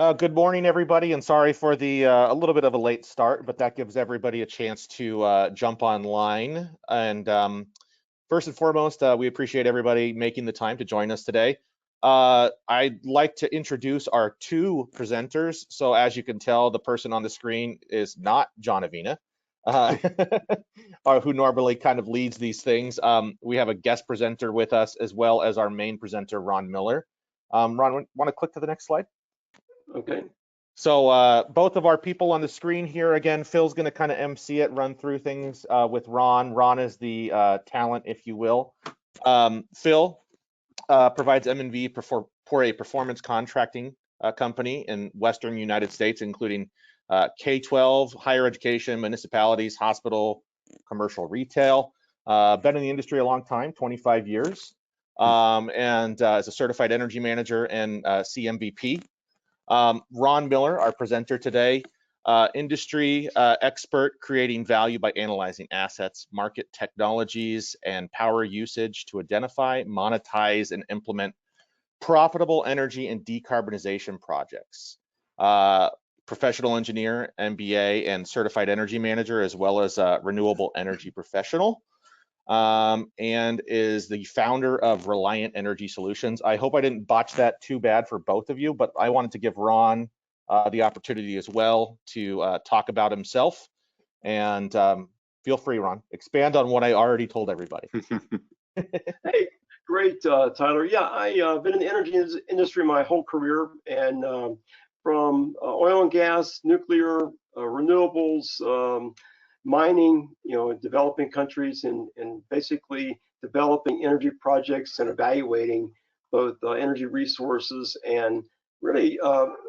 Good morning, everybody, and sorry for the a little bit of a late start, but that gives everybody a chance to jump online. And first and foremost, we appreciate everybody making the time to join us today. I'd like to introduce our two presenters. So as you can tell, the person on the screen is not John Avina, uh, who normally kind of leads these things. We have a guest presenter with us, as well as our main presenter, Ron Miller. Ron, want to click to the next slide? Okay. So both of our people on the screen here, again, Phil's going to kind of MC it, run through things with Ron. Ron is the talent, if you will. Phil provides M&V for a performance contracting company in Western United States, including K-12, higher education, municipalities, hospital, commercial retail. Been in the industry a long time, 25 years, and is a certified energy manager and CMVP. Ron Miller, our presenter today, industry expert creating value by analyzing assets, market technologies, and power usage to identify, monetize, and implement profitable energy and decarbonization projects. Professional engineer, MBA, and certified energy manager, as well as a renewable energy professional. And is the founder of Reliant Energy Solutions. I hope I didn't botch that too bad for both of you, but I wanted to give Ron the opportunity as well to talk about himself. And feel free, Ron, expand on what I already told everybody. Hey, great, Tyler. Yeah, I've been in the energy industry my whole career, and from oil and gas, nuclear, renewables, mining, developing countries, and basically developing energy projects and evaluating both energy resources and really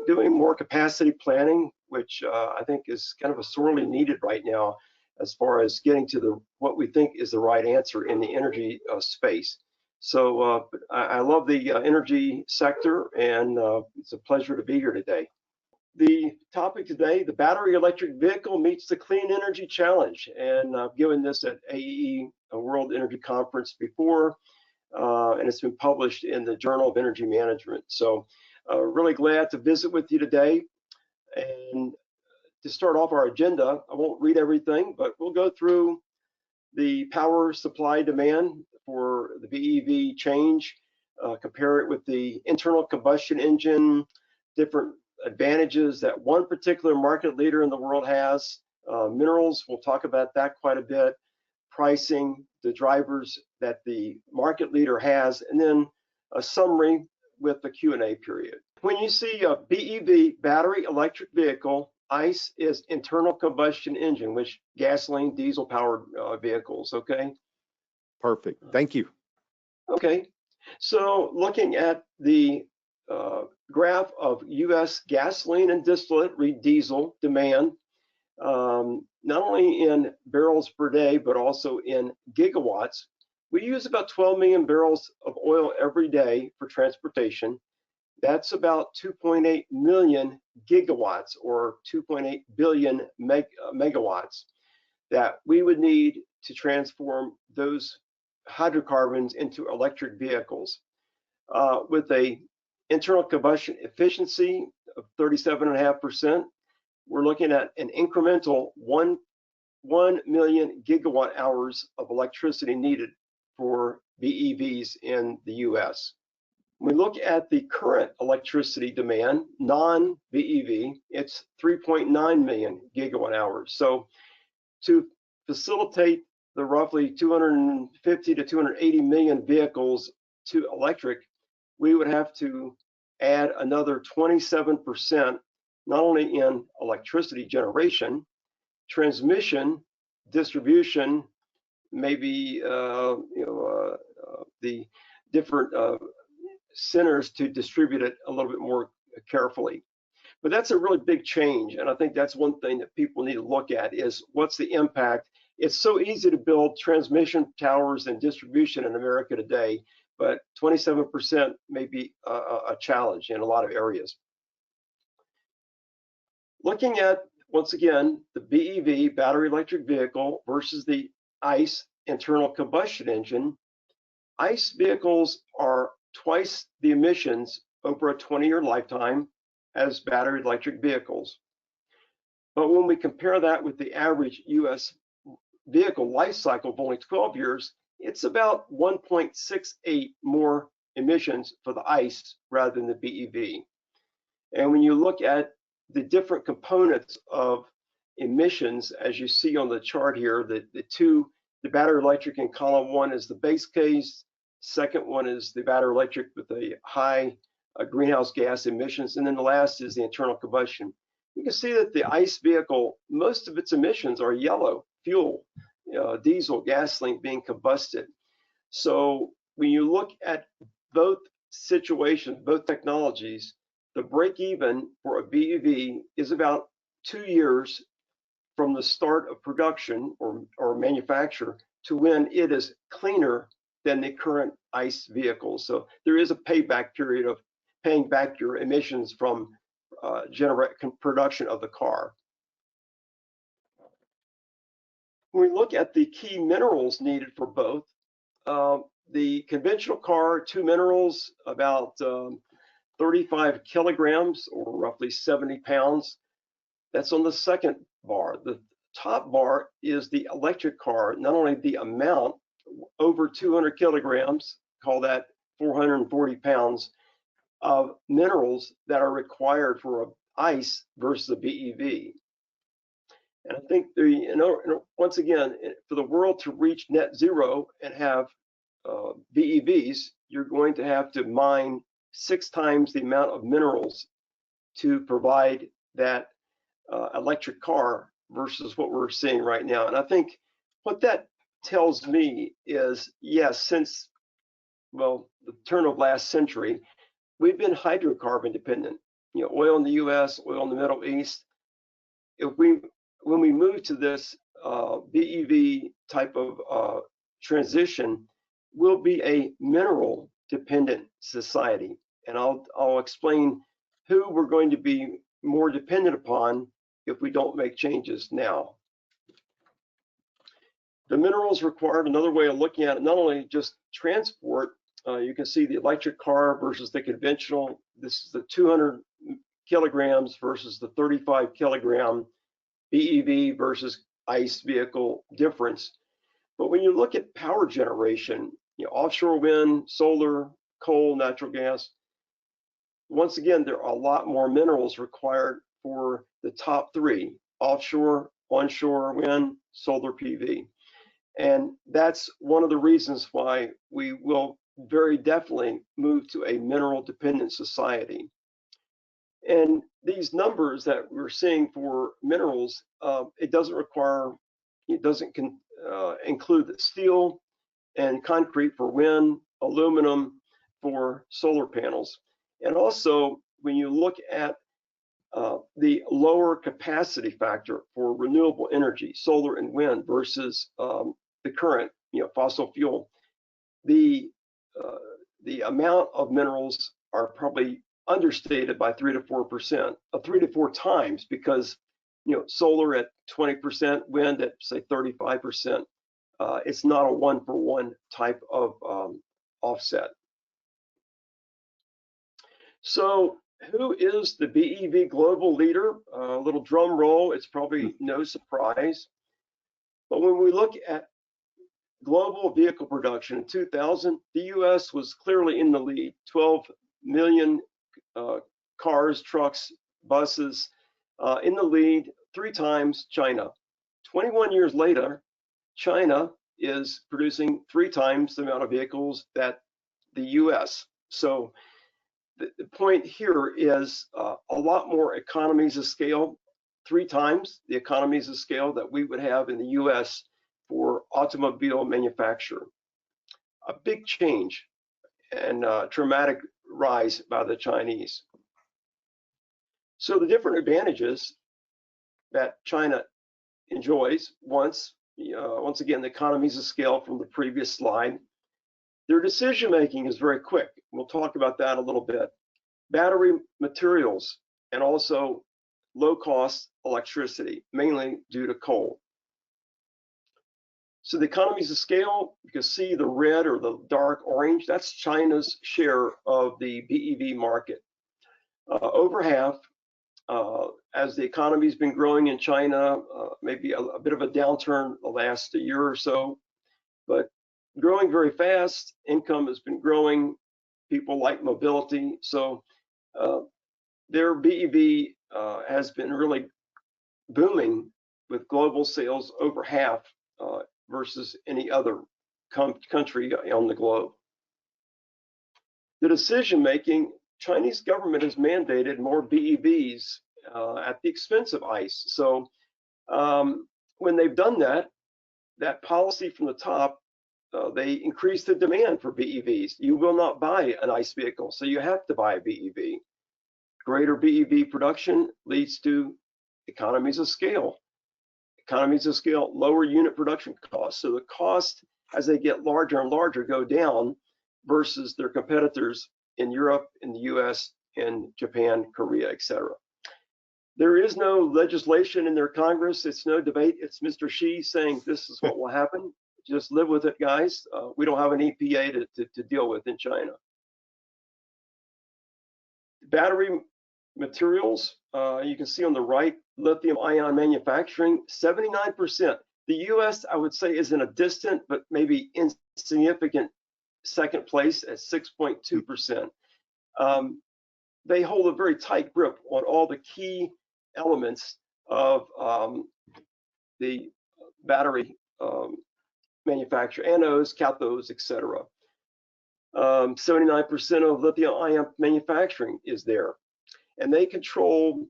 doing more capacity planning, which I think is kind of a sorely needed right now as far as getting to what we think is the right answer in the energy space. So I love the energy sector, and it's a pleasure to be here today. The topic today, the battery electric vehicle meets the clean energy challenge. And I've given this at AEE, a World Energy Conference before, and it's been published in the Journal of Energy Management. So really glad to visit with you today. And to start off our agenda, I won't read everything, but we'll go through the power supply demand for the BEV change, compare it with the internal combustion engine, different advantages that one particular market leader in the world has. Minerals, we'll talk about that quite a bit. Pricing, the drivers that the market leader has, and then a summary with the Q&A period. When you see a BEV, battery electric vehicle, ICE is internal combustion engine, which gasoline, diesel powered vehicles, okay? Perfect, thank you. Okay, so looking at the graph of US gasoline and distillate, read diesel demand, not only in barrels per day, but also in gigawatts. We use about 12 million barrels of oil every day for transportation. That's about 2.8 million gigawatts, or 2.8 billion megawatts, that we would need to transform those hydrocarbons into electric vehicles. With a internal combustion efficiency of 37.5%, we're looking at an incremental 1 million gigawatt hours of electricity needed for BEVs in the US. When we look at the current electricity demand, non-BEV, it's 3.9 million gigawatt hours. So to facilitate the roughly 250 to 280 million vehicles to electric, we would have to add another 27%, not only in electricity generation, transmission, distribution, maybe the different centers to distribute it a little bit more carefully. But that's a really big change, and I think that's one thing that people need to look at is what's the impact. It's so easy to build transmission towers and distribution in America today, but 27% may be a challenge in a lot of areas. Looking at, once again, the BEV, battery electric vehicle, versus the ICE, internal combustion engine, ICE vehicles are twice the emissions over a 20-year lifetime. as battery electric vehicles. But when we compare that with the average US vehicle life cycle of only 12 years, it's about 1.68 more emissions for the ICE rather than the BEV. And when you look at the different components of emissions, as you see on the chart here, the battery electric in column 1 is the base case, second one is the battery electric with the high greenhouse gas emissions, and then the last is the internal combustion. You can see that the ICE vehicle, most of its emissions are yellow, fuel, diesel, gasoline being combusted. So when you look at both situations, both technologies, the break even for a BEV is about 2 years from the start of production or manufacture to when it is cleaner than the current ICE vehicles. So there is a payback period of paying back your emissions from production of the car. When we look at the key minerals needed for both, the conventional car, 2 minerals, about 35 kilograms or roughly 70 pounds. That's on the second bar. The top bar is the electric car, not only the amount, over 200 kilograms, call that 440 pounds of minerals that are required for an ICE versus a BEV. And I think once again, for the world to reach net zero and have BEVs, you're going to have to mine 6 times the amount of minerals to provide that electric car versus what we're seeing right now. And I think what that tells me is, yes, since, well, the turn of last century, we've been hydrocarbon dependent. Oil in the US, oil in the Middle East. When we move to this BEV type of transition, we'll be a mineral dependent society. And I'll explain who we're going to be more dependent upon if we don't make changes now. The minerals required, another way of looking at it, not only just transport, you can see the electric car versus the conventional. This is the 200 kilograms versus the 35 kilogram BEV versus ICE vehicle difference. But when you look at power generation, offshore wind, solar, coal, natural gas, once again, there are a lot more minerals required for the top 3, offshore, onshore wind, solar, PV. And that's one of the reasons why we will very definitely move to a mineral dependent society. And these numbers that we're seeing for minerals, it doesn't include the steel and concrete for wind, aluminum for solar panels. And also, when you look at the lower capacity factor for renewable energy, solar and wind versus the current, fossil fuel, the amount of minerals are probably understated by 3 to 4%, 3 to 4 times, because solar at 20%, wind at say 35%. It's not a 1-for-1 type of offset. So who is the BEV global leader? A little drum roll, it's probably no surprise. But when we look at global vehicle production in 2000, the US was clearly in the lead, 12 million cars, trucks, buses in the lead, 3 times China. 21 years later, China is producing 3 times the amount of vehicles that the US. So the point here is a lot more economies of scale, 3 times the economies of scale that we would have in the US for automobile manufacture. A big change and dramatic rise by the Chinese. So the different advantages that China enjoys, once again, the economies of scale from the previous slide. Their decision making is very quick. We'll talk about that a little bit. Battery materials and also low cost electricity, mainly due to coal. So the economies of scale, you can see the red or the dark orange, that's China's share of the BEV market. over half. As the economy's been growing in China, maybe a bit of a downturn the last year or so, but growing very fast. Income has been growing. People like mobility, so their BEV has been really booming with global sales over half versus any other country on the globe. The decision making, Chinese government has mandated more BEVs at the expense of ICE. So when they've done that, that policy from the top, they increase the demand for BEVs. You will not buy an ICE vehicle, so you have to buy a BEV. Greater BEV production leads to economies of scale. Economies of scale, lower unit production costs. So the cost as they get larger and larger go down versus their competitors in Europe, in the US, in Japan, Korea, etc. There is no legislation in their Congress. It's no debate. It's Mr. Xi saying this is what will happen. Just live with it, guys. We don't have an EPA to deal with in China. Battery materials, you can see on the right, lithium ion manufacturing, 79%. The US, I would say, is in a distant but maybe insignificant second place at 6.2%. They hold a very tight grip on all the key elements of the battery manufacture, anodes, cathodes, etc. 79% of lithium ion manufacturing is there. And they control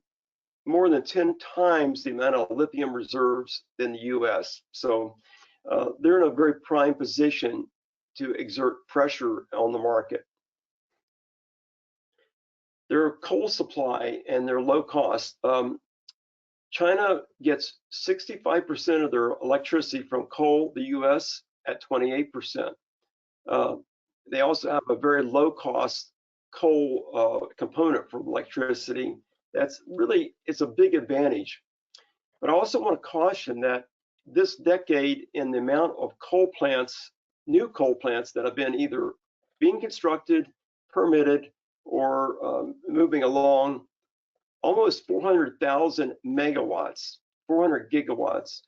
more than 10 times the amount of lithium reserves than the US. So they're in a very prime position to exert pressure on the market. Their coal supply and their low cost. China gets 65% of their electricity from coal, the US at 28%. They also have a very low cost coal component for electricity. That's really, it's a big advantage. But I also want to caution that this decade, in the amount of coal plants, new coal plants that have been either being constructed, permitted, or moving along, almost 400,000 megawatts, 400 gigawatts,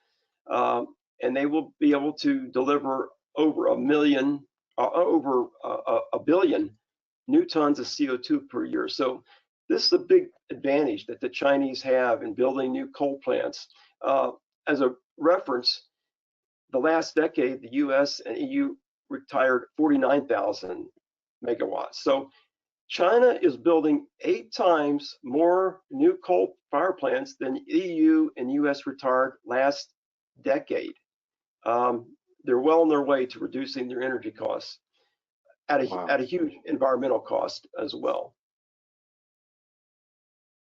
and they will be able to deliver over a billion new tons of CO2 per year. So this is a big advantage that the Chinese have in building new coal plants. As a reference, the last decade, the US and EU retired 49,000 megawatts. So China is building 8 times more new coal power plants than EU and US retired last decade. They're well on their way to reducing their energy costs at a huge environmental cost as well.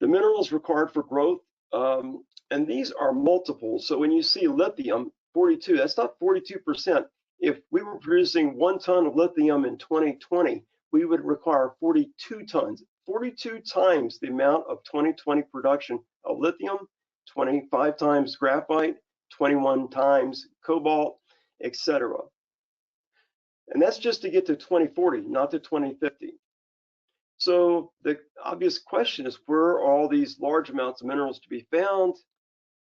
The minerals required for growth, and these are multiples. So when you see lithium, 42, that's not 42%. If we were producing 1 ton of lithium in 2020, we would require 42 tons, 42 times the amount of 2020 production of lithium, 25 times graphite, 21 times cobalt, etc. And that's just to get to 2040, not to 2050. So the obvious question is, where are all these large amounts of minerals to be found?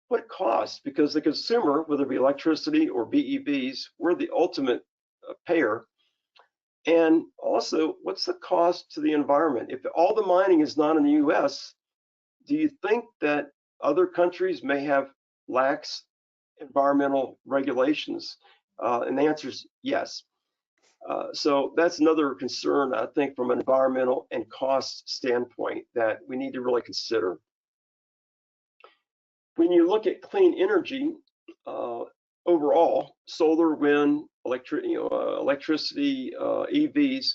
What cost? Because the consumer, whether it be electricity or BEVs, we're the ultimate payer. And also, what's the cost to the environment? If all the mining is not in the US, do you think that other countries may have lax environmental regulations? And the answer is yes. So that's another concern, I think, from an environmental and cost standpoint that we need to really consider. When you look at clean energy, overall, solar, wind, electricity, EVs,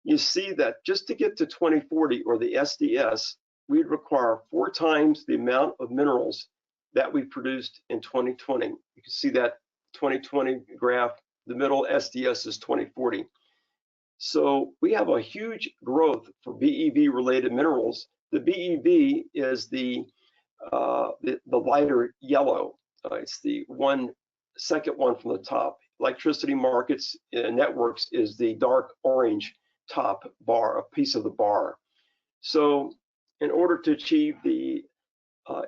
you see that just to get to 2040 or the SDS, we'd require 4 times the amount of minerals that we produced in 2020. You can see that 2020 graph, the middle SDS is 2040. So we have a huge growth for BEV related minerals. The BEV is the lighter yellow. It's the second one from the top. Electricity markets and networks is the dark orange top bar, a piece of the bar. So in order to achieve the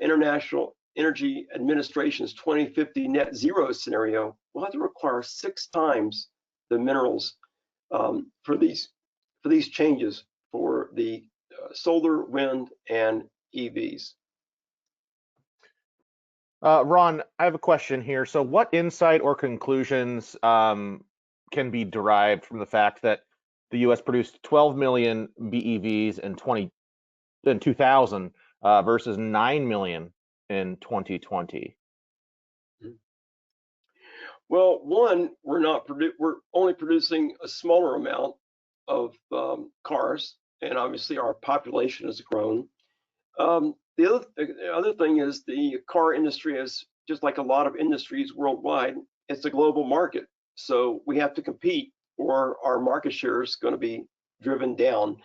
International Energy Administration's 2050 net zero scenario, we'll have to require 6 times the minerals for these changes for the solar, wind, and EVs. Ron, I have a question here. So what insight or conclusions can be derived from the fact that the US produced 12 million BEVs in 2000 versus 9 million in 2020? Well, one, we're only producing a smaller amount of cars, and obviously our population has grown. The other thing is the car industry is just like a lot of industries worldwide. It's a global market, so we have to compete, or our market share is going to be driven down,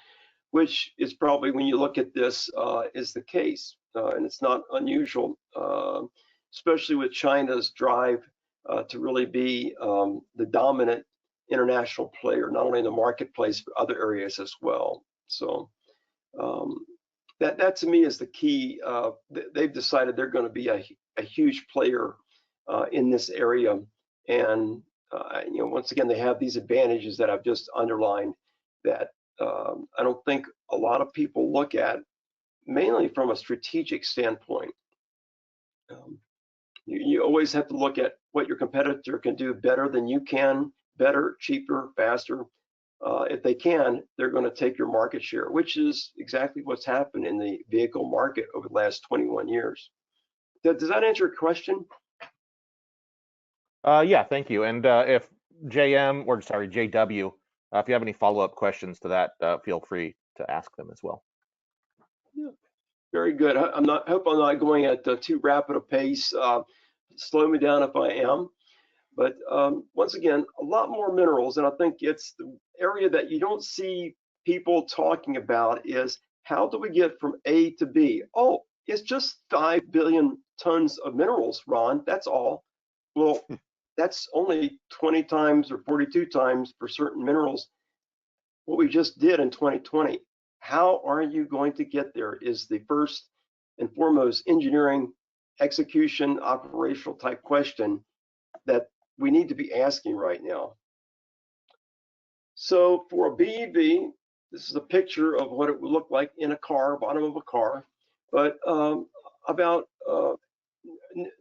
which is probably, when you look at this, is the case, and it's not unusual, especially with China's drive to really be the dominant international player, not only in the marketplace but other areas as well. So that to me is the key. They've decided they're going to be a huge player in this area, and once again, they have these advantages that I've just underlined that I don't think a lot of people look at, mainly from a strategic standpoint. You always have to look at what your competitor can do better than you can, better, cheaper, faster. If they can, they're going to take your market share, which is exactly what's happened in the vehicle market over the last 21 years. Does that answer your question? Yeah, thank you. And if JW, if you have any follow-up questions to that, feel free to ask them as well. Yeah, very good. Hope I'm not going at too rapid a pace. Slow me down if I am. But once again, a lot more minerals, and I think it's the area that you don't see people talking about is how do we get from A to B? Oh, it's just 5 billion tons of minerals, Ron. That's all. Well, that's only 20 times or 42 times for certain minerals what we just did in 2020. How are you going to get there is the first and foremost engineering, execution, operational type question that we need to be asking right now. So for a BEV, this is a picture of what it would look like in a car, bottom of a car, but about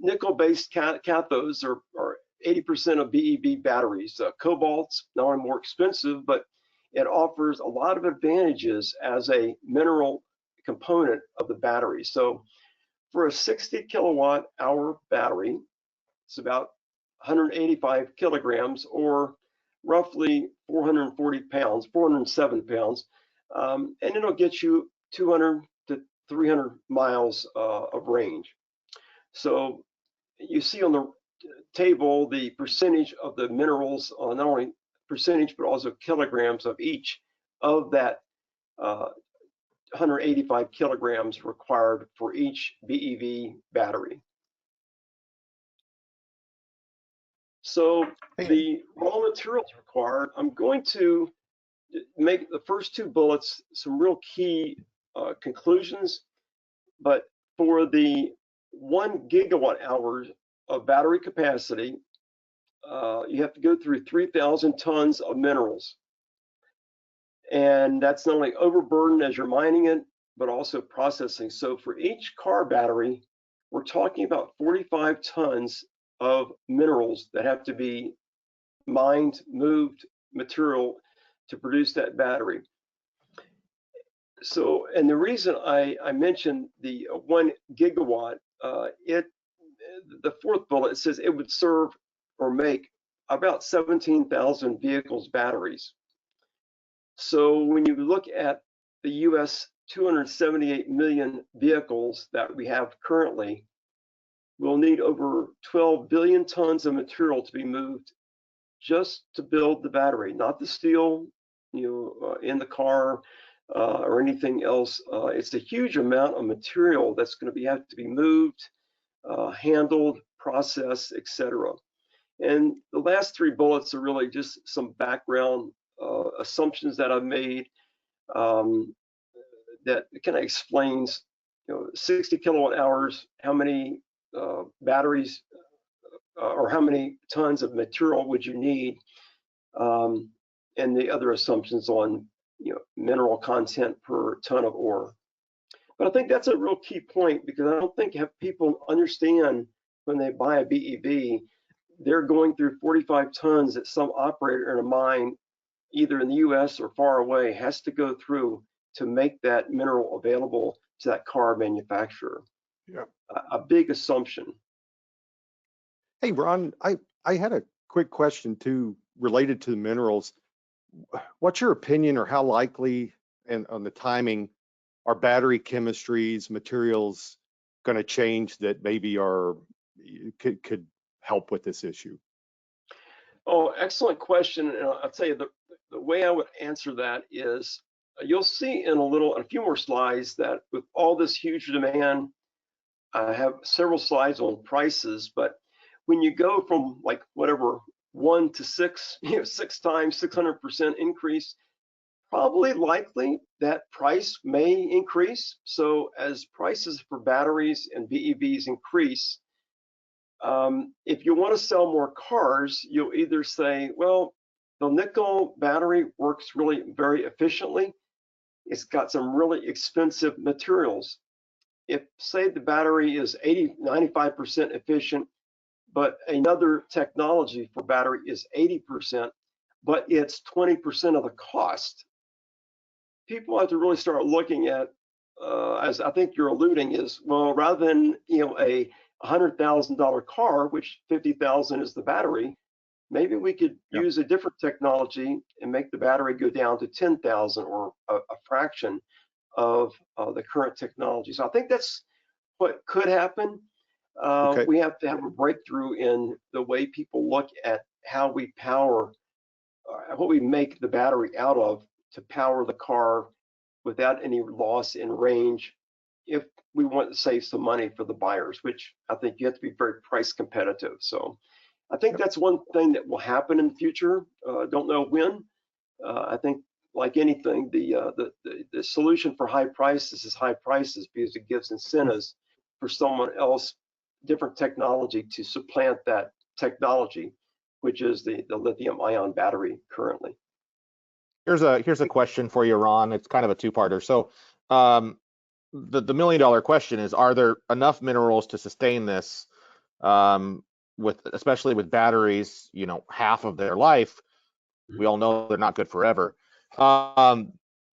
nickel-based cathodes are 80% of BEV batteries. Cobalt's not only more expensive, but it offers a lot of advantages as a mineral component of the battery. So for a 60 kilowatt hour battery, it's about 185 kilograms, or roughly 440 pounds, 407 pounds, and it'll get you 200 to 300 miles of range. So you see on the table the percentage of the minerals, not only percentage but also kilograms of each of that 185 kilograms required for each BEV battery. So the raw materials required, I'm going to make the first 2 bullets some real key conclusions, but for the 1 gigawatt hour of battery capacity, you have to go through 3,000 tons of minerals. And that's not only overburden as you're mining it, but also processing. So for each car battery, we're talking about 45 tons of minerals that have to be mined, moved, material to produce that battery. So, and the reason I mentioned the 1 gigawatt, the 4th bullet, it says it would serve or make about 17,000 vehicles batteries. So when you look at the US 278 million vehicles that we have currently, we'll need over 12 billion tons of material to be moved just to build the battery, not the steel, in the car or anything else. It's a huge amount of material that's going to have to be moved, handled, processed, etc. And the last 3 bullets are really just some background assumptions that I've made. that kind of explains, 60 kilowatt hours, how many batteries or how many tons of material would you need, and the other assumptions on mineral content per ton of ore. But I think that's a real key point, because I don't think people understand when they buy a BEV, they're going through 45 tons that some operator in a mine, either in the US or far away, has to go through to make that mineral available to that car manufacturer. Yeah. A big assumption. Hey, Ron, I had a quick question too, related to the minerals. What's your opinion, or how likely, and on the timing, are battery chemistries, materials going to change that maybe could help with this issue? Oh, excellent question. And I'll tell you, the way I would answer that is, you'll see in a few more slides that with all this huge demand, I have several slides on prices, but when you go from like whatever 1 to 6, 6 times 600% increase, probably likely that price may increase. So as prices for batteries and BEVs increase, if you want to sell more cars, you'll either say, well, the nickel battery works really very efficiently. It's got some really expensive materials. If, say, the battery is 95% efficient, but another technology for battery is 80%, but it's 20% of the cost, people have to really start looking at, as I think you're alluding, is, well, rather than a $100,000 car, which 50,000 is the battery, maybe we could use a different technology and make the battery go down to 10,000, or a fraction of the current technology. So I think that's what could happen. Okay. We have to have a breakthrough in the way people look at how we power, what we make the battery out of to power the car without any loss in range, if we want to save some money for the buyers, which I think you have to be very price competitive. So I think that's one thing that will happen in the future. Don't know when. I think, like anything, the solution for high prices is high prices, because it gives incentives for someone else, different technology, to supplant that technology, which is the lithium-ion battery currently. Here's a question for you, Ron. It's kind of a two-parter. So the million-dollar question is, are there enough minerals to sustain this, especially with batteries, half of their life? We all know they're not good forever.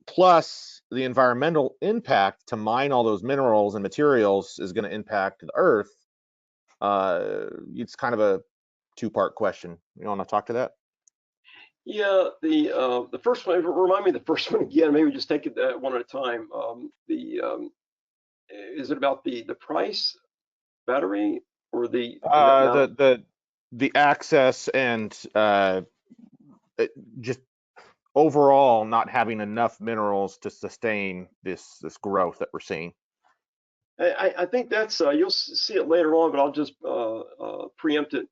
Plus, the environmental impact to mine all those minerals and materials is going to impact the earth. It's kind of a two-part question. You want to talk to that? Yeah, the first one, remind me the first one again. Maybe just take it one at a time. Is it about the price, battery, or the access and just overall not having enough minerals to sustain this growth that we're seeing? I think that's you'll see it later on, but I'll just preempt it.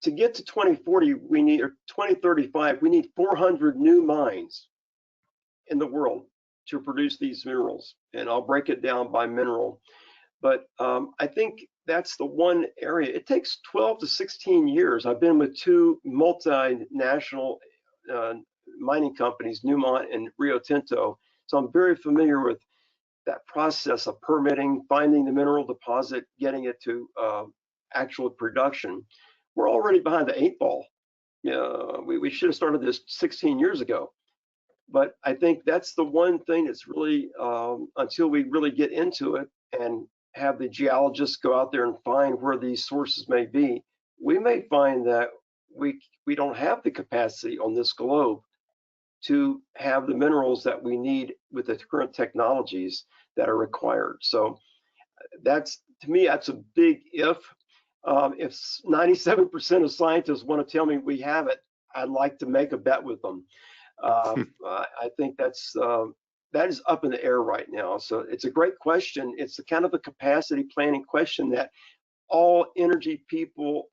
To get to 2040, or 2035, we need 400 new mines in the world to produce these minerals, and I'll break it down by mineral. But I think that's the one area. It takes 12 to 16 years. I've been with two multinational mining companies, Newmont and Rio Tinto, so I'm very familiar with that process of permitting, finding the mineral deposit, getting it to actual production. We're already behind the 8 ball. We should have started this 16 years ago. But I think that's the one thing that's really, until we really get into it and have the geologists go out there and find where these sources may be, we may find that we don't have the capacity on this globe to have the minerals that we need with the current technologies that are required. So that's, to me, that's a big if. If 97% of scientists want to tell me we have it, I'd like to make a bet with them. I think that is up in the air right now. So it's a great question. It's the kind of a capacity planning question that all energy people,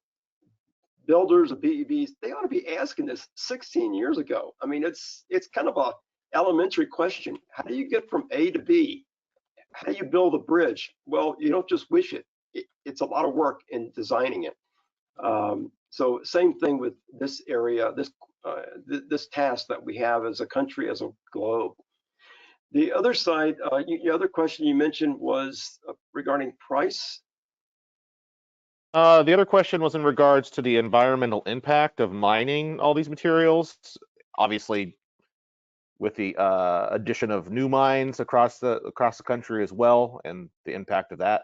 builders of BEVs, they ought to be asking this 16 years ago. I mean, it's kind of elementary question. How do you get from A to B? How do you build a bridge? Well, you don't just wish it. It's a lot of work in designing it. So same thing with this area, this task that we have as a country, as a globe. The other side, the other question you mentioned was regarding price. The other question was in regards to the environmental impact of mining all these materials. Obviously, with the addition of new mines across the country as well, and the impact of that.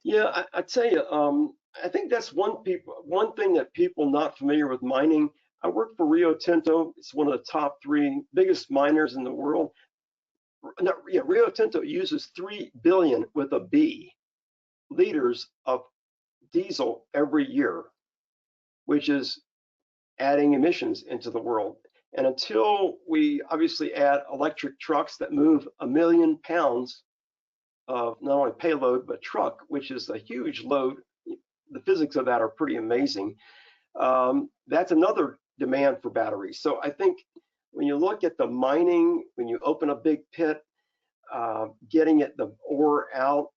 Yeah, I tell you, I think that's one thing that people not familiar with mining. I work for Rio Tinto. It's one of the top 3 biggest miners in the world. Rio Tinto uses 3 billion with a B liters of diesel every year, which is adding emissions into the world. And until we obviously add electric trucks that move 1 million pounds of not only payload, but truck, which is a huge load, the physics of that are pretty amazing. That's another demand for batteries. So I think when you look at the mining, when you open a big pit, getting the ore out,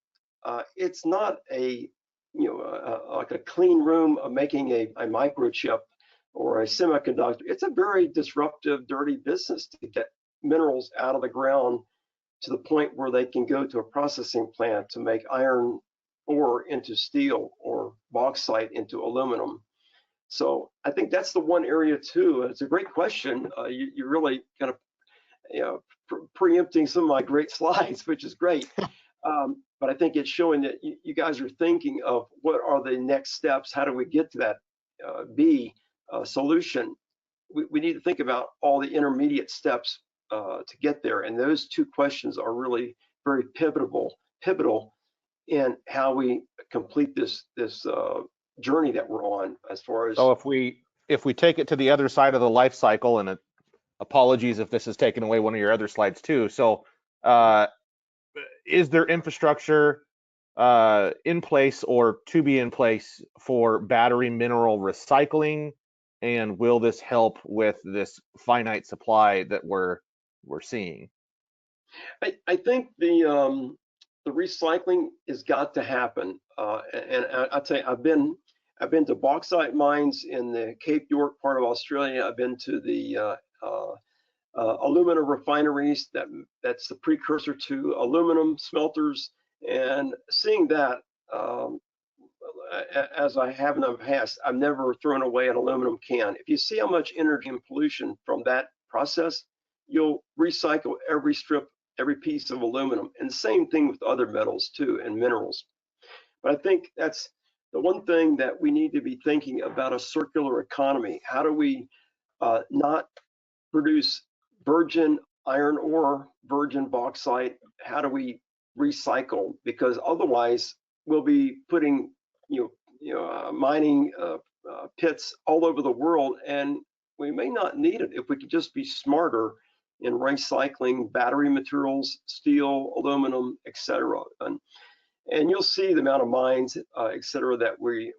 it's not like a clean room of making a microchip or a semiconductor. It's a very disruptive, dirty business to get minerals out of the ground to the point where they can go to a processing plant to make iron ore into steel or bauxite into aluminum. So I think that's the one area too. It's a great question. You're really kind of preempting some of my great slides, which is great. But I think it's showing that you guys are thinking of what are the next steps? How do we get to that B solution? We need to think about all the intermediate steps to get there. And those 2 questions are really very pivotal in how we complete this journey that we're on as far as. So if we take it to the other side of the life cycle, and apologies if this has taken away one of your other slides too. So is there infrastructure in place or to be in place for battery mineral recycling? And will this help with this finite supply that we're seeing? I think the recycling has got to happen. And I'll tell you, I've been to bauxite mines in the Cape York part of Australia. I've been to the aluminum refineries that's the precursor to aluminum smelters, and seeing that as I have in the past, I've never thrown away an aluminum can. If you see how much energy and pollution from that process, you'll recycle every strip, every piece of aluminum, and the same thing with other metals too and minerals. But I think that's the one thing that we need to be thinking about: a circular economy. How do we not produce virgin iron ore, virgin bauxite? How do we recycle? Because otherwise, we'll be putting mining pits all over the world, and we may not need it if we could just be smarter in recycling battery materials, steel, aluminum, etc. And you'll see the amount of mines, etc., that we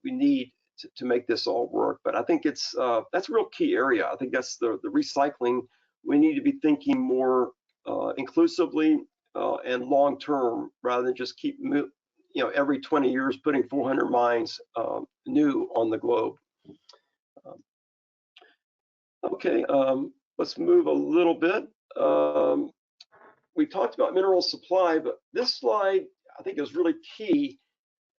need to make this all work. But I think that's a real key area. I think that's the recycling. We need to be thinking more inclusively and long term, rather than just keep every 20 years putting 400 mines new on the globe. Okay, let's move a little bit. We talked about mineral supply, but this slide I think is really key.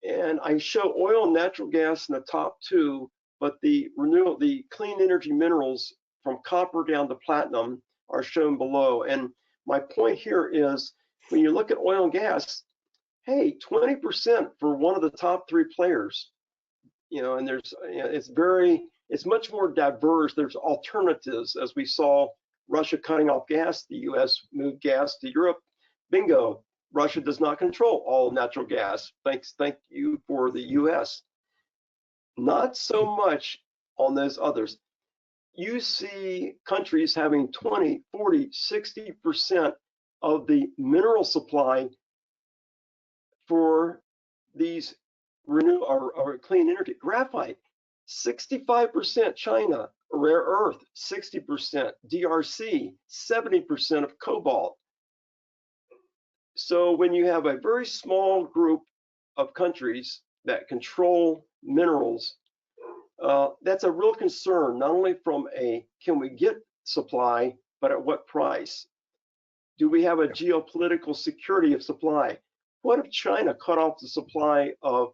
And I show oil and natural gas in the top 2, but the clean energy minerals from copper down to platinum are shown below. And my point here is, when you look at oil and gas, hey, 20% for one of the top 3 players, and there's, it's much more diverse. There's alternatives, as we saw Russia cutting off gas, the US moved gas to Europe. Bingo, Russia does not control all natural gas. Thank you for the US. Not so much on those others. You see countries having 20, 40, 60% of the mineral supply for these renew or clean energy. Graphite, 65% China, Rare earth, 60%, DRC, 70% of cobalt. So when you have a very small group of countries that control minerals, that's a real concern, not only from a can we get supply, but at what price? Do we have a geopolitical security of supply? What if China cut off the supply of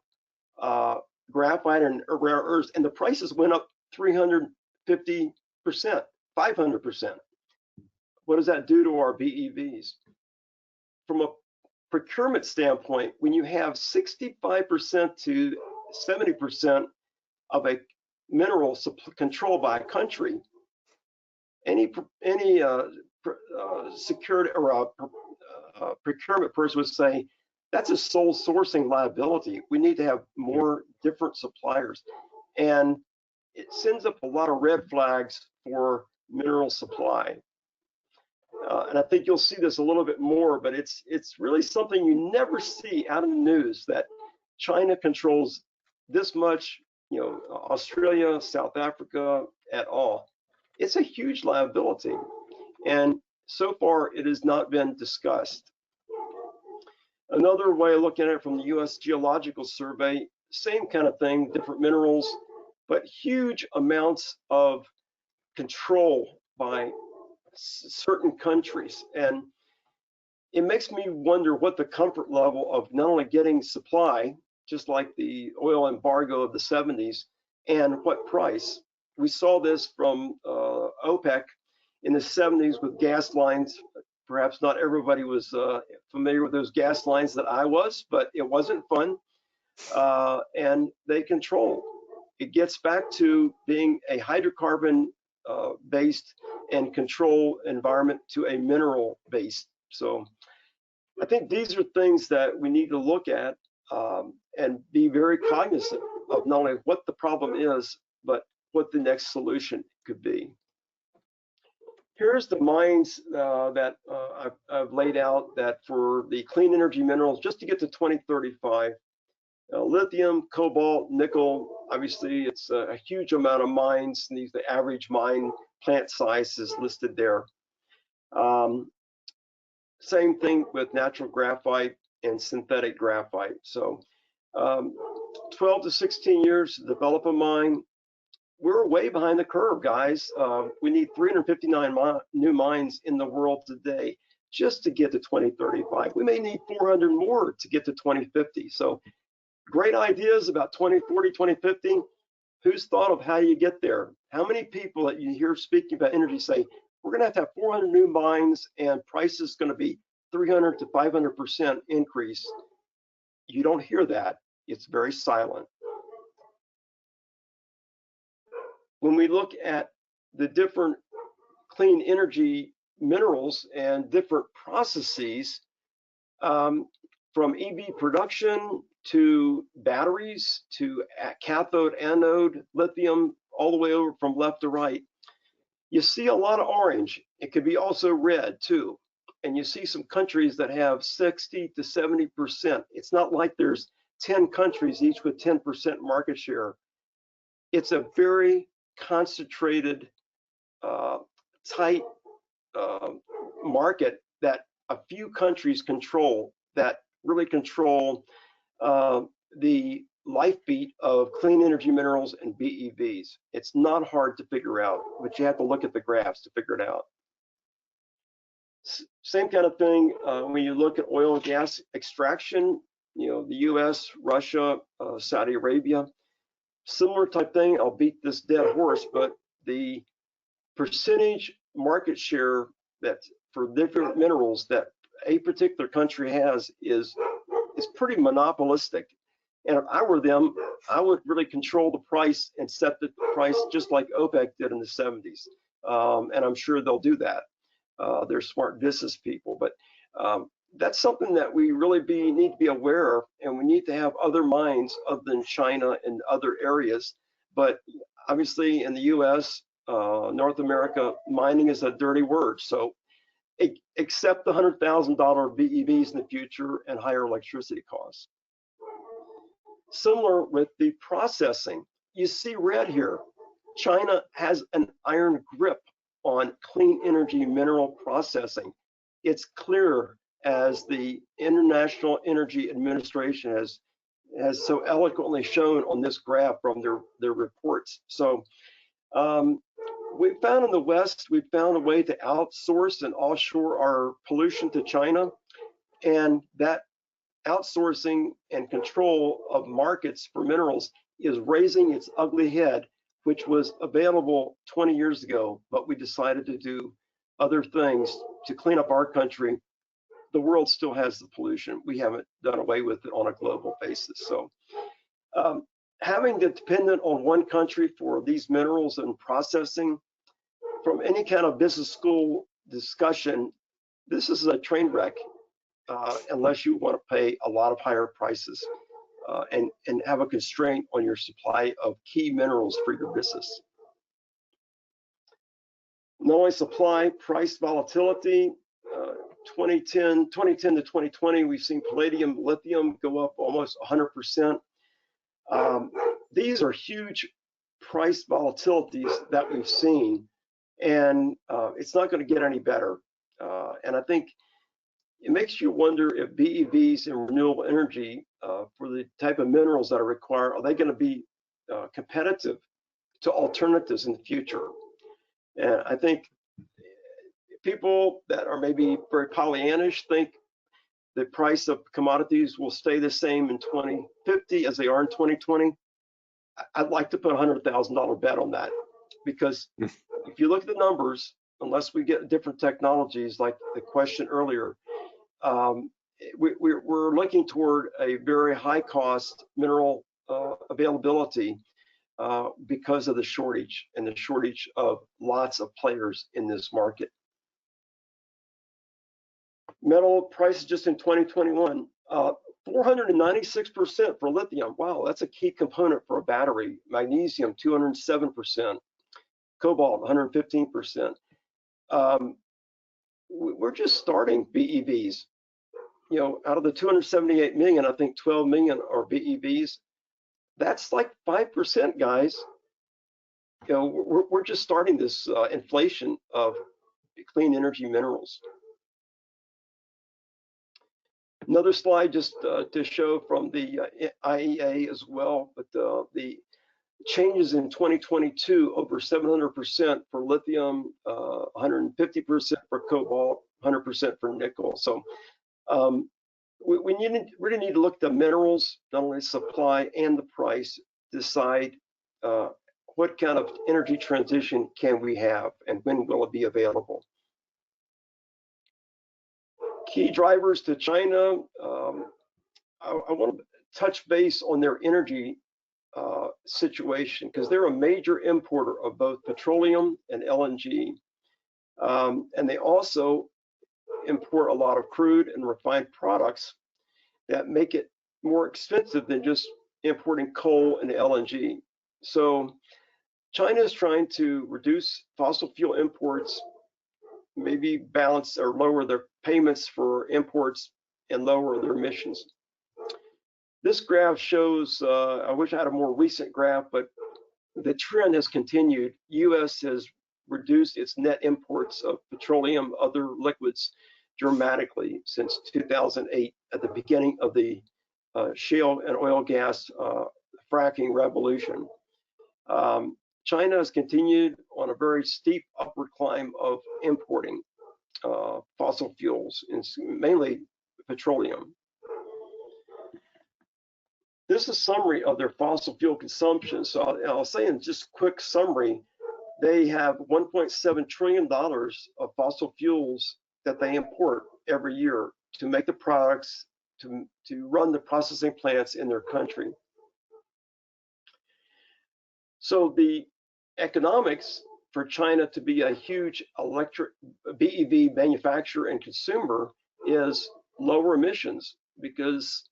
graphite and rare earths and the prices went up 350%, 500%? What does that do to our BEVs? From a procurement standpoint, when you have 65% to 70% of a mineral controlled by a country, any security or procurement person would say that's a sole sourcing liability. We need to have more different suppliers, and it sends up a lot of red flags for mineral supply. And I think you'll see this a little bit more, but it's really something you never see out in the news, that China controls this much, you know, Australia, South Africa at all. It's a huge liability, and so far it has not been discussed. Another way of looking at it from the U.S. Geological Survey, same kind of thing, different minerals, but huge amounts of control by certain countries. And it makes me wonder what the comfort level of not only getting supply, just like the oil embargo of the 70s, and what price. We saw this from OPEC in the 70s with gas lines. Perhaps not everybody was familiar with those gas lines that I was, but it wasn't fun. And they control. It gets back to being a hydrocarbon based and control environment to a mineral based. So I think these are things that we need to look at and be very cognizant of, not only what the problem is, but what the next solution could be. Here's the mines that I've laid out that for the clean energy minerals, just to get to 2035, lithium, cobalt, nickel, obviously it's a huge amount of mines. And the average mine plant size is listed there. Same thing with natural graphite and synthetic graphite. So 12 to 16 years to develop a mine. We're way behind the curve, guys. We need 359 new mines in the world today just to get to 2035. We may need 400 more to get to 2050. So great ideas about 2040, 2050. Who's thought of how you get there? How many people that you hear speaking about energy say, we're gonna have to have 400 new mines and price is gonna be 300 to 500% increase? You don't hear that. It's very silent. When we look at the different clean energy minerals and different processes, from EV production to batteries to cathode, anode, lithium, all the way over from left to right, you see a lot of orange. It could be also red too. And you see some countries that have 60 to 70%. It's not like there's 10 countries each with 10% market share. It's a very concentrated, tight market that a few countries control, that really control the life beat of clean energy minerals and BEVs. It's not hard to figure out, but you have to look at the graphs to figure it out. Same kind of thing when you look at oil and gas extraction, you know, the US, Russia, Saudi Arabia. Similar type thing. I'll beat this dead horse, but the percentage market share that for different minerals that a particular country has is pretty monopolistic. And if I were them, I would really control the price and set the price just like OPEC did in the 70s. And I'm sure they'll do that. They're smart business people, but that's something that we really need to be aware of, and we need to have other mines other than China and other areas. But obviously in the US, North America, mining is a dirty word. So accept the $100,000 BEVs in the future and higher electricity costs. Similar with the processing. You see red here. China has an iron grip on clean energy mineral processing. It's clear, as the International Energy Administration has so eloquently shown on this graph from their reports. So we found in the West, we found a way to outsource and offshore our pollution to China, and that outsourcing and control of markets for minerals is raising its ugly head, which was available 20 years ago, but we decided to do other things to clean up our country. The world still has the pollution. We haven't done away with it on a global basis. So having to dependent on one country for these minerals and processing, from any kind of business school discussion, this is a train wreck unless you want to pay a lot of higher prices and have a constraint on your supply of key minerals for your business. Not only supply, price volatility. 2010 to 2020, we've seen palladium, lithium go up almost 100%. These are huge price volatilities that we've seen, and it's not going to get any better. And I think it makes you wonder if BEVs and renewable energy for the type of minerals that are required, are they going to be competitive to alternatives in the future? And I think people that are maybe very Pollyannish think the price of commodities will stay the same in 2050 as they are in 2020. I'd like to put a $100,000 bet on that, because if you look at the numbers, unless we get different technologies like the question earlier, we're looking toward a very high cost mineral availability because of the shortage and the shortage of lots of players in this market. Metal prices just in 2021, 496% for lithium. Wow, that's a key component for a battery. Magnesium, 207%. Cobalt, 115%. We're just starting BEVs. You know, out of the 278 million, I think 12 million are BEVs. That's like 5%, guys. You know, we're just starting this inflation of clean energy minerals. Another slide just to show from the IEA as well, but the changes in 2022, over 700% for lithium, 150% for cobalt, 100% for nickel. So we really need to look at the minerals, not only supply and the price, decide what kind of energy transition can we have and when will it be available. Key drivers to China, I want to touch base on their energy situation, because they're a major importer of both petroleum and LNG. And they also import a lot of crude and refined products that make it more expensive than just importing coal and LNG. So China is trying to reduce fossil fuel imports, maybe balance or lower their payments for imports and lower their emissions. This graph shows, I wish I had a more recent graph, but the trend has continued. US has reduced its net imports of petroleum, other liquids dramatically since 2008, at the beginning of the shale and oil gas fracking revolution. China has continued on a very steep upward climb of importing fossil fuels, mainly petroleum. This is a summary of their fossil fuel consumption. So I'll say in just quick summary, they have $1.7 trillion of fossil fuels that they import every year to make the products, to run the processing plants in their country. So the economics for China to be a huge electric BEV manufacturer and consumer is lower emissions, because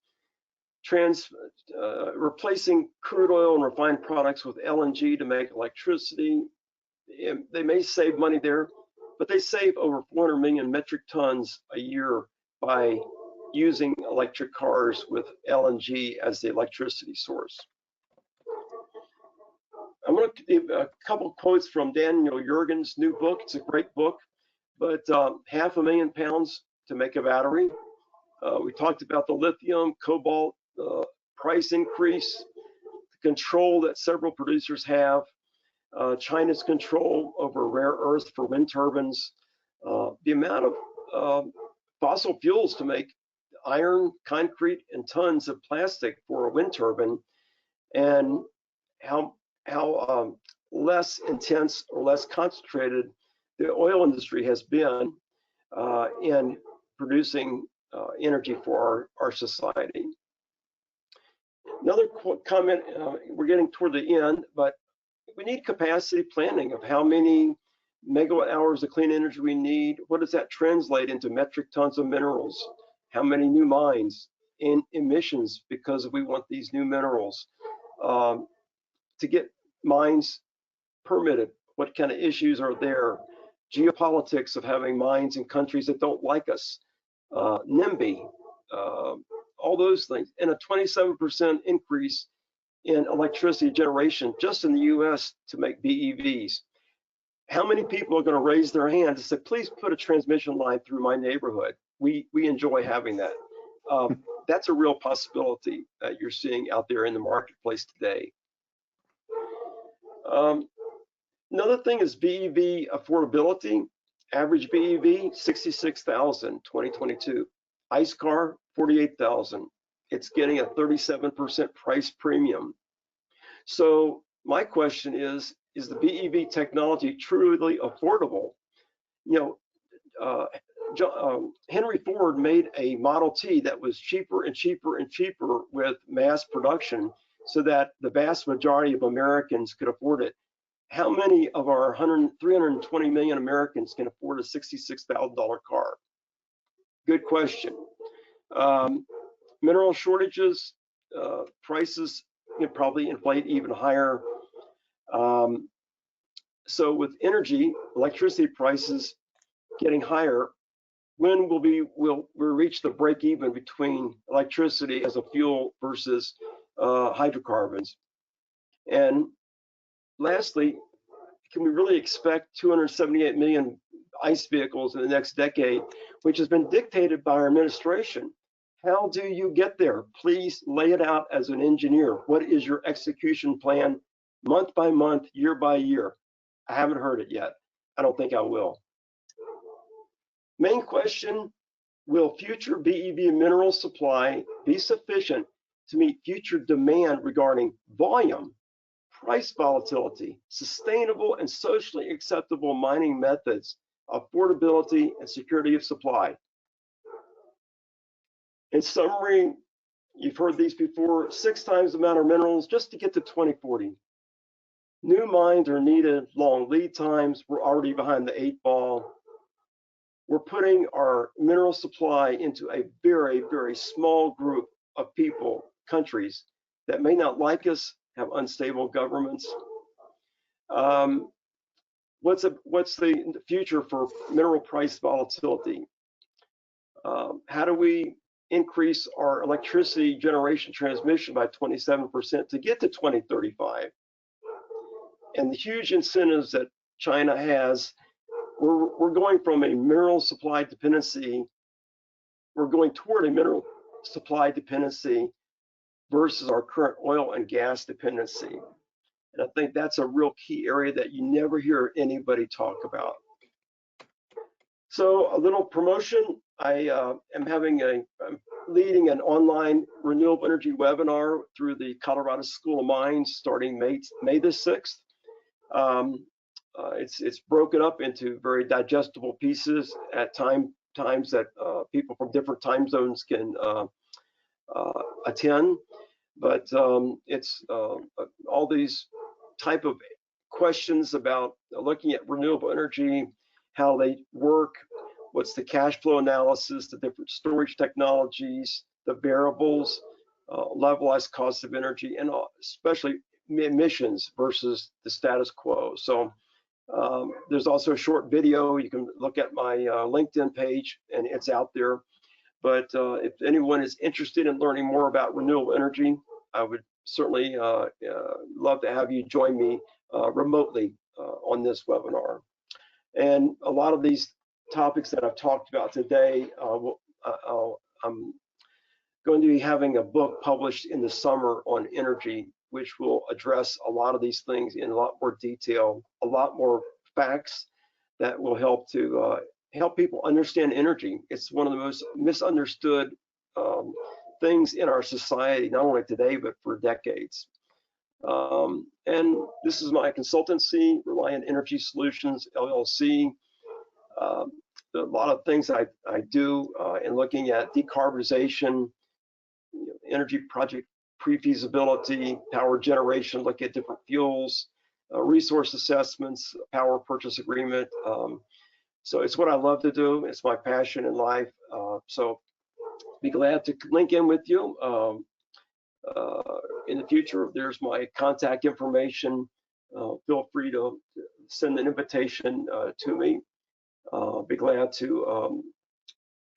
replacing crude oil and refined products with LNG to make electricity, they may save money there, but they save over 400 million metric tons a year by using electric cars with LNG as the electricity source. I'm going want to give a couple quotes from Daniel Yergin's new book. It's a great book, but £500,000 to make a battery. We talked about the lithium, cobalt price increase, the control that several producers have, China's control over rare earth for wind turbines, the amount of fossil fuels to make iron, concrete, and tons of plastic for a wind turbine, and how less intense or less concentrated the oil industry has been in producing energy for our society. Another comment, we're getting toward the end, but we need capacity planning of how many megawatt hours of clean energy we need. What does that translate into metric tons of minerals? How many new mines in emissions because we want these new minerals? To get mines permitted, what kind of issues are there? Geopolitics of having mines in countries that don't like us, NIMBY, all those things, and a 27% increase in electricity generation just in the US to make BEVs. How many people are going to raise their hand and say, please put a transmission line through my neighborhood? We enjoy having that. That's a real possibility that you're seeing out there in the marketplace today. Another thing is BEV affordability. Average BEV, 66,000, 2022. ICE car, 48,000. It's getting a 37% price premium. So my question is the BEV technology truly affordable? You know, Henry Ford made a Model T that was cheaper and cheaper and cheaper with mass production so that the vast majority of Americans could afford it. How many of our 320 million Americans can afford a $66,000 car? Good question. Mineral shortages, prices can probably inflate even higher. So with energy, electricity prices getting higher, when will we reach the break even between electricity as a fuel versus hydrocarbons? And lastly, can we really expect 278 million ICE vehicles in the next decade, which has been dictated by our administration? How do you get there? Please lay it out as an engineer. What is your execution plan month by month, year by year? I haven't heard it yet. I don't think I will. Main question, will future BEV mineral supply be sufficient to meet future demand regarding volume, price volatility, sustainable and socially acceptable mining methods, affordability, and security of supply? In summary, you've heard these before, 6 times the amount of minerals just to get to 2040. New mines are needed, long lead times, we're already behind the 8 ball. We're putting our mineral supply into a very, very small group of people, countries that may not like us, have unstable governments. What's the future for mineral price volatility? How do we increase our electricity generation transmission by 27% to get to 2035? And the huge incentives that China has, we're going from a mineral supply dependency, we're going toward a mineral supply dependency versus our current oil and gas dependency. And I think that's a real key area that you never hear anybody talk about. So a little promotion, I'm leading an online renewable energy webinar through the Colorado School of Mines starting May the 6th. It's broken up into very digestible pieces at times that people from different time zones can attend. But it's all these type of questions about looking at renewable energy, how they work, what's the cash flow analysis, the different storage technologies, the variables, levelized cost of energy, and especially emissions versus the status quo. So there's also a short video. You can look at my LinkedIn page, and it's out there. But if anyone is interested in learning more about renewable energy, I would certainly love to have you join me remotely on this webinar. And a lot of these topics that I've talked about today, I'm going to be having a book published in the summer on energy, which will address a lot of these things in a lot more detail, a lot more facts that will help to help people understand energy. It's one of the most misunderstood things in our society, not only today, but for decades. And this is my consultancy, Reliant Energy Solutions LLC. A lot of things I do in looking at decarbonization, energy project pre-feasibility, power generation, look at different fuels, resource assessments, power purchase agreement. So it's what I love to do. It's my passion in life. So be glad to link in with you in the future. There's my contact information. Feel free to send an invitation to me. Be glad to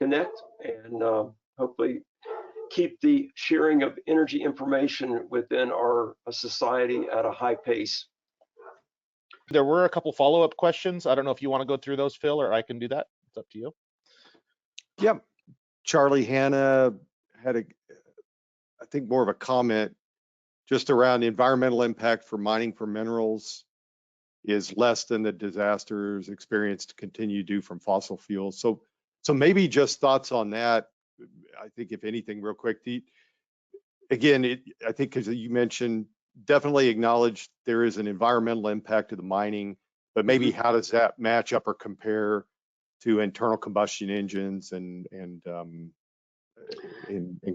connect and hopefully keep the sharing of energy information within our society at a high pace. There were a couple follow-up questions. I don't know if you want to go through those, Phil, or I can do that. It's up to you. Yeah, Charlie Hanna had I think more of a comment just around the environmental impact for mining for minerals is less than the disasters experienced continue due from fossil fuels. So maybe just thoughts on that. I think if anything, real quick, again, I think as you mentioned, definitely acknowledge there is an environmental impact to the mining, but maybe how does that match up or compare to internal combustion engines and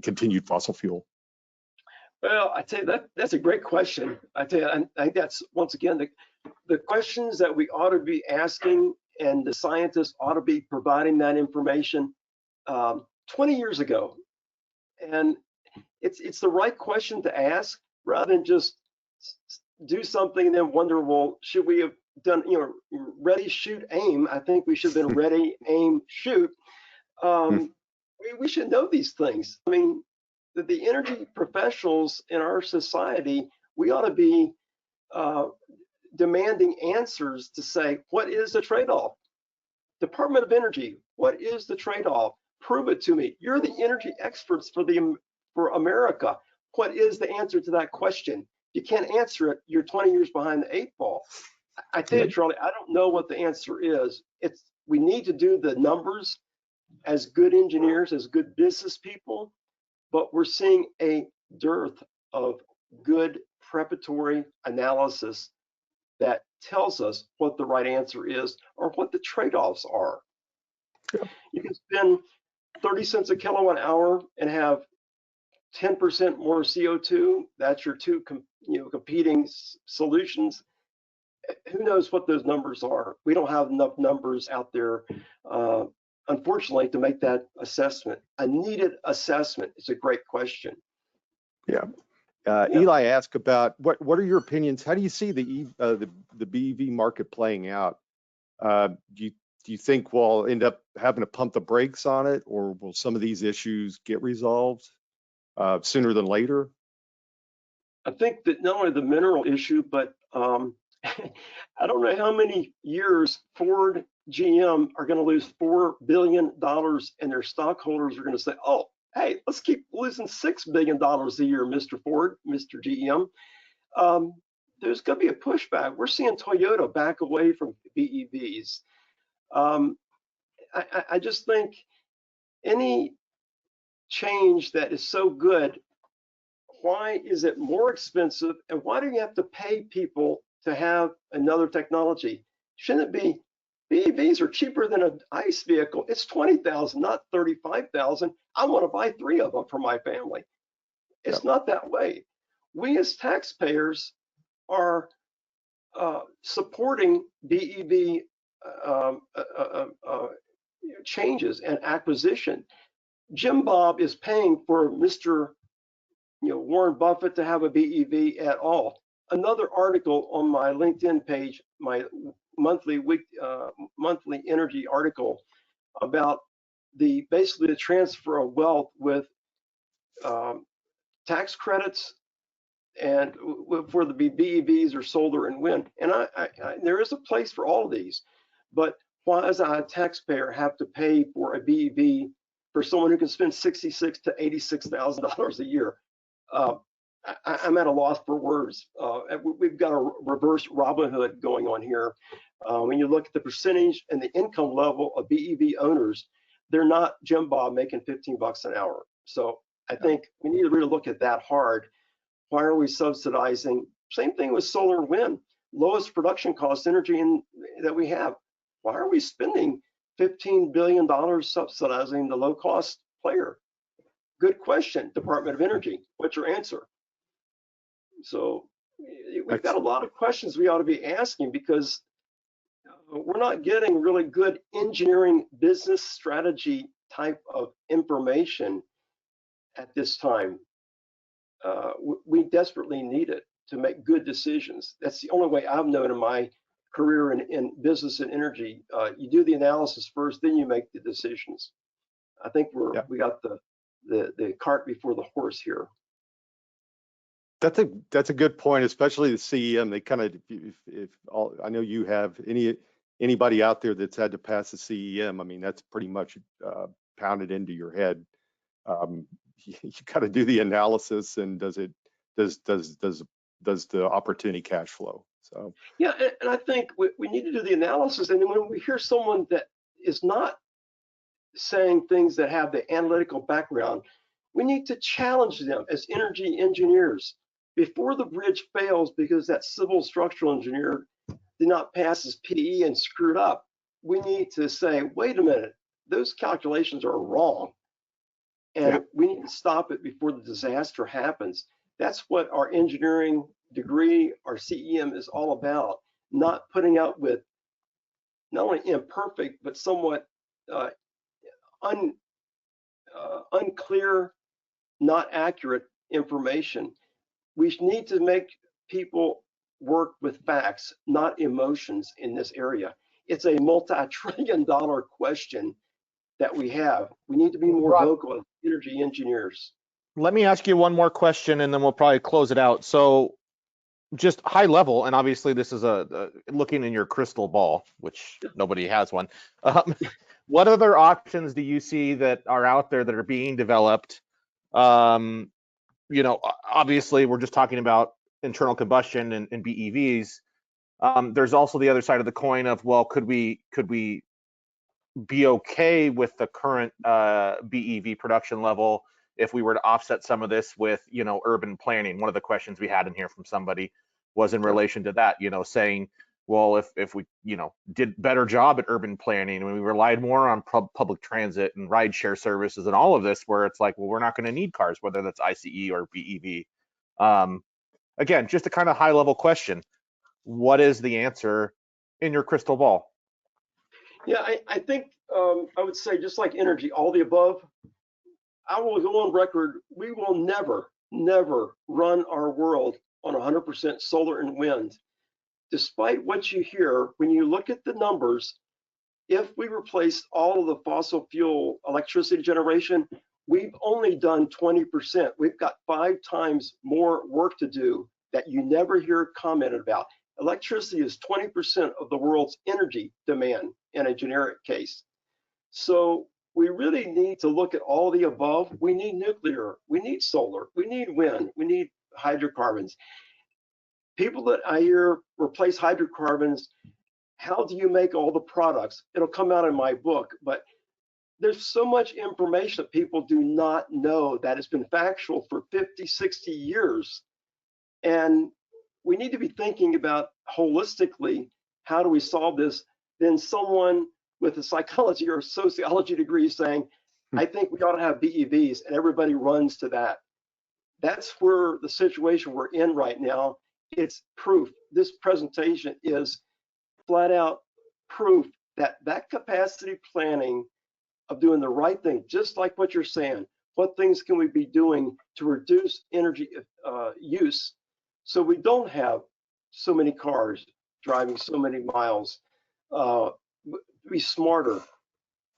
continued fossil fuel? Well, I tell you, that's a great question. I tell you, I think that's, once again, the questions that we ought to be asking, and the scientists ought to be providing that information 20 years ago. And it's the right question to ask, rather than just do something and then wonder, well, should we have done, ready, shoot, aim? I think we should have been ready, aim, shoot. We should know these things. I mean, the energy professionals in our society, we ought to be demanding answers to say, what is the trade-off? Department of Energy, what is the trade-off? Prove it to me. You're the energy experts for America. What is the answer to that question? You can't answer it. You're 20 years behind the 8 ball. I tell you, Charlie, I don't know what the answer is. We need to do the numbers as good engineers, as good business people, but we're seeing a dearth of good preparatory analysis that tells us what the right answer is or what the trade-offs are. Yeah. You can spend 30 cents a kilowatt hour and have 10% more CO2. That's your two competing solutions. Who knows what those numbers are? We don't have enough numbers out there, unfortunately, to make that assessment. A needed assessment is a great question. Yeah. Eli asked about what are your opinions? How do you see the BEV market playing out? Do you think we'll end up having to pump the brakes on it, or will some of these issues get resolved sooner than later? I think that not only the mineral issue, but I don't know how many years Ford, GM are going to lose $4 billion, and their stockholders are going to say, oh, hey, let's keep losing $6 billion a year, Mr. Ford, Mr. GM. There's going to be a pushback. We're seeing Toyota back away from BEVs. I just think any change that is so good, why is it more expensive, and why do you have to pay people to have another technology? Shouldn't it be BEVs are cheaper than an ICE vehicle? It's $20,000, not $35,000. I want to buy 3 of them for my family. It's not that way. We as taxpayers are supporting BEV changes and acquisition. Jim Bob is paying for Mr. Warren Buffett to have a BEV at all. Another article on my LinkedIn page, my monthly energy article about basically the transfer of wealth with tax credits and for the BEVs or solar and wind. And there is a place for all of these, but why does a taxpayer have to pay for a BEV for someone who can spend $66,000 to $86,000 a year? I'm at a loss for words. We've got a reverse Robin Hood going on here. When you look at the percentage and the income level of BEV owners, they're not Jim Bob making 15 bucks an hour. So I think we need to really look at that hard. Why are we subsidizing? Same thing with solar and wind, lowest production cost energy that we have. Why are we spending $15 billion subsidizing the low cost player? Good question, Department of Energy. What's your answer? So we've got a lot of questions we ought to be asking, because we're not getting really good engineering business strategy type of information at this time. We desperately need it to make good decisions. That's the only way I've known in my career in business and energy. You do the analysis first, then you make the decisions. I think we got the cart before the horse here. That's a good point, especially the CEM. They kind of, I know you have anybody out there that's had to pass the CEM. I mean, that's pretty much pounded into your head. You got to do the analysis, and does the opportunity cash flow? So yeah, and I think we need to do the analysis. And when we hear someone that is not saying things that have the analytical background, we need to challenge them as energy engineers before the bridge fails because that civil structural engineer did not pass his PE and screwed up. We need to say, wait a minute, those calculations are wrong. And we need to stop it before the disaster happens. That's what our engineering degree, our CEM, is all about. Not putting out with not only imperfect, but somewhat unclear, not accurate information. We need to make people work with facts, not emotions in this area. It's a multi-trillion-dollar question that we have. We need to be more vocal as energy engineers. Let me ask you one more question, and then we'll probably close it out. So just high level, and obviously this is looking in your crystal ball, which nobody has one. What other options do you see that are out there that are being developed? You know, obviously we're just talking about internal combustion and BEVs. There's also the other side of the coin of, well, could we be okay with the current BEV production level if we were to offset some of this with, you know, urban planning? One of the questions we had in here from somebody was in relation to that, you know, saying, well, if we, you know, did better job at urban planning and we relied more on public transit and rideshare services and all of this, where it's like, well, we're not going to need cars, whether that's ICE or BEV. Again, just a kind of high level question. What is the answer in your crystal ball? Yeah, I think I would say, just like energy, all the above. I will go on record, we will never run our world on 100% solar and wind. Despite what you hear, when you look at the numbers, if we replaced all of the fossil fuel electricity generation, we've only done 20%. We've got 5 times more work to do that you never hear commented about. Electricity is 20% of the world's energy demand in a generic case. So we really need to look at all the above. We need nuclear, we need solar, we need wind, we need hydrocarbons. People that I hear replace hydrocarbons, how do you make all the products? It'll come out in my book, but there's so much information that people do not know that has been factual for 50, 60 years. And we need to be thinking about holistically, how do we solve this? Then someone with a psychology or sociology degree saying, I think we ought to have BEVs, and everybody runs to that. That's where the situation we're in right now. It's proof. This presentation is flat out proof that that capacity planning of doing the right thing, just like what you're saying, what things can we be doing to reduce energy use so we don't have so many cars driving so many miles, be smarter.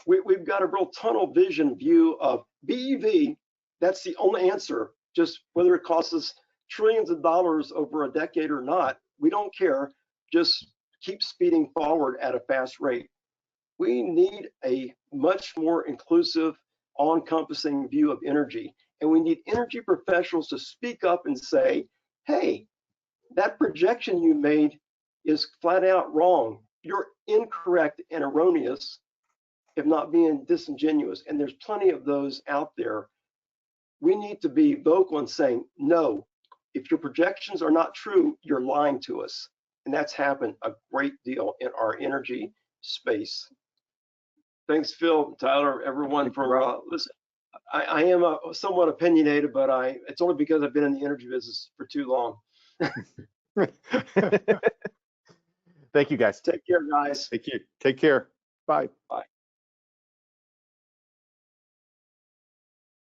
We've got a real tunnel vision view of BEV. That's the only answer, just whether it costs us $1 trillions of dollars over a decade or not, we don't care. Just keep speeding forward at a fast rate. We need a much more inclusive, all-encompassing view of energy. And we need energy professionals to speak up and say, hey, that projection you made is flat out wrong. You're incorrect and erroneous, if not being disingenuous. And there's plenty of those out there. We need to be vocal in saying, no, if your projections are not true, you're lying to us. And that's happened a great deal in our energy space. Thanks, Phil, Tyler, everyone for listen. I am somewhat opinionated, but it's only because I've been in the energy business for too long. Thank you, guys. Take care, guys. Thank you. Take care. Bye. Bye.